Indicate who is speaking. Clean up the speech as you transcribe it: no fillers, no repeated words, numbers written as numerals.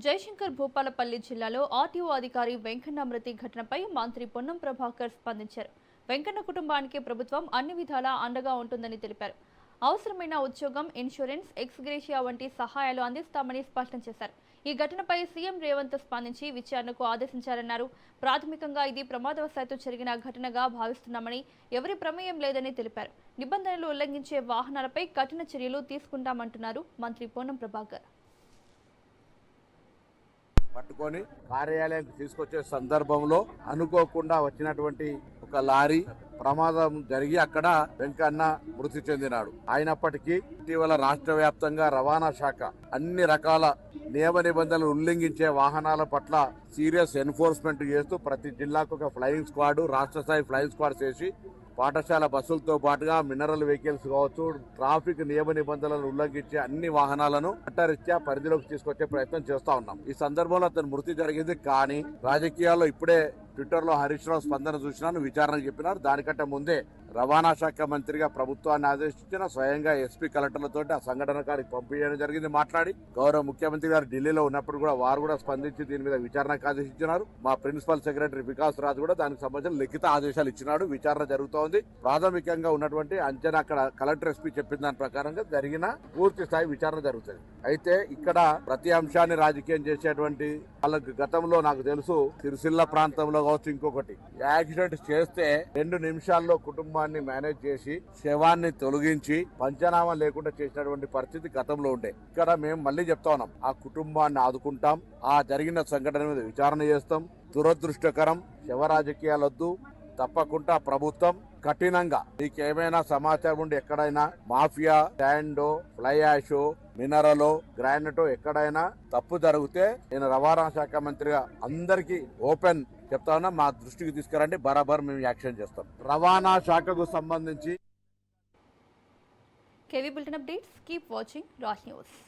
Speaker 1: జయశంకర్ భూపాలపల్లి జిల్లాలో ఆర్టీఓ అధికారి వెంకన్న మృతి ఘటనపై మంత్రి పొన్నం ప్రభాకర్ స్పందించారు. వెంకన్న కుటుంబానికి ప్రభుత్వం అన్ని విధాలా అండగా ఉంటుందని తెలిపారు. అవసరమైన ఉద్యోగం, ఇన్సూరెన్స్, ఎక్స్గ్రేషియా వంటి సహాయాలు అందిస్తామని స్పష్టం చేశారు. ఈ ఘటనపై సీఎం రేవంత్ స్పందించి విచారణకు ఆదేశించారన్నారు. ప్రాథమికంగా ఇది ప్రమాదవశాత్తు జరిగిన ఘటనగా భావిస్తున్నామని, ఎవరి ప్రమేయం లేదని తెలిపారు. నిబంధనలు ఉల్లంఘించే వాహనాలపై కఠిన చర్యలు తీసుకుంటామంటున్నారు మంత్రి పొన్నం ప్రభాకర్.
Speaker 2: పట్టుకొని కార్యాలయానికి తీసుకొచ్చే సందర్భంలో అనుకోకుండా వచ్చినటువంటి ఒక లారీ ప్రమాదం జరిగి అక్కడ వెంకన్న మృతి చెందినాడు. అయినప్పటికీ ఇటీవల రాష్ట్ర వ్యాప్తంగా రవాణా శాఖ అన్ని రకాల నియమ నిబంధనలు ఉల్లంఘించే వాహనాల పట్ల సీరియస్ ఎన్ఫోర్స్మెంట్ చేస్తూ ప్రతి జిల్లాకు ఒక ఫ్లయింగ్ స్క్వాడ్, రాష్ట్ర స్థాయి ఫ్లయింగ్ స్క్వాడ్ చేసి పాఠశాల బస్సులతో పాటుగా మినరల్ వెహికల్స్ కావచ్చు, ట్రాఫిక్ నియమ నిబంధనలను ఉల్లంఘించే అన్ని వాహనాలను చట్టరీత్యా పరిధిలోకి తీసుకొచ్చే ప్రయత్నం చేస్తా ఉన్నాం. ఈ సందర్భంలో అతను మృతి జరిగింది. కానీ రాజకీయాల్లో ఇప్పుడే ట్విట్టర్ లో హరీష్ రావు స్పందన చూసినాను, విచారణ చెప్పినారు. దానికంటే ముందే రవాణా శాఖ మంత్రిగా ప్రభుత్వాన్ని ఆదేశించిన స్వయంగా ఎస్పీ కలెక్టర్లతో ఆ సంఘటన కాడికి పంపించడం జరిగింది. మాట్లాడి గౌరవ ముఖ్యమంత్రి గారు ఢిల్లీలో ఉన్నప్పుడు కూడా వారు కూడా స్పందించి దీని మీద విచారణకు ఆదేశించినారు. మా ప్రిన్సిపల్ సెక్రటరీ వికాస్ రాజు కూడా దానికి సంబంధించిన లిఖిత ఆదేశాలు ఇచ్చినాడు. విచారణ జరుగుతోంది. ప్రాథమికంగా ఉన్నటువంటి అంచనా అక్కడ కలెక్టర్, ఎస్పీ చెప్పిన దాని ప్రకారంగా జరిగిన పూర్తి స్థాయి విచారణ జరుగుతుంది. అయితే ఇక్కడ ప్రతి అంశాన్ని రాజకీయం చేసేటువంటి వాళ్ళకి గతంలో నాకు తెలుసు సిరిసిల్ల ప్రాంతంలో కావచ్చు, ఇంకొకటి యాక్సిడెంట్ చేస్తే 2 నిమిషాల్లో కుటుంబాన్ని మేనేజ్ చేసి శవాన్ని తొలగించి పంచనామా లేకుండా చేసినటువంటి పరిస్థితి గతంలో ఉండే. ఇక్కడ మేము మళ్ళీ చెప్తా ఉన్నాం, ఆ కుటుంబాన్ని ఆదుకుంటాం, ఆ జరిగిన సంఘటన మీద విచారణ చేస్తాం. దురదృష్టకరం, శవ రాజకీయాలొద్దు. తప్పకుండా ప్రభుత్వం కఠినంగా మీకేమైనా సమాచారం ఉండి ఎక్కడైనా మాఫియా, శాండో, ఫ్లై యాషో, మినరలో, గ్రానైటో ఎక్కడైనా తప్పు జరిగితే నేను రవాణా శాఖ మంత్రిగా అందరికీ ఓపెన్ చెప్తా ఉన్నా, మా దృష్టికి తీసుకురండి, బరాబర్ మేము యాక్షన్ చేస్తాం. రవాణా శాఖకు సంబంధించి
Speaker 1: KV bulletin updates. Keep watching Raj news.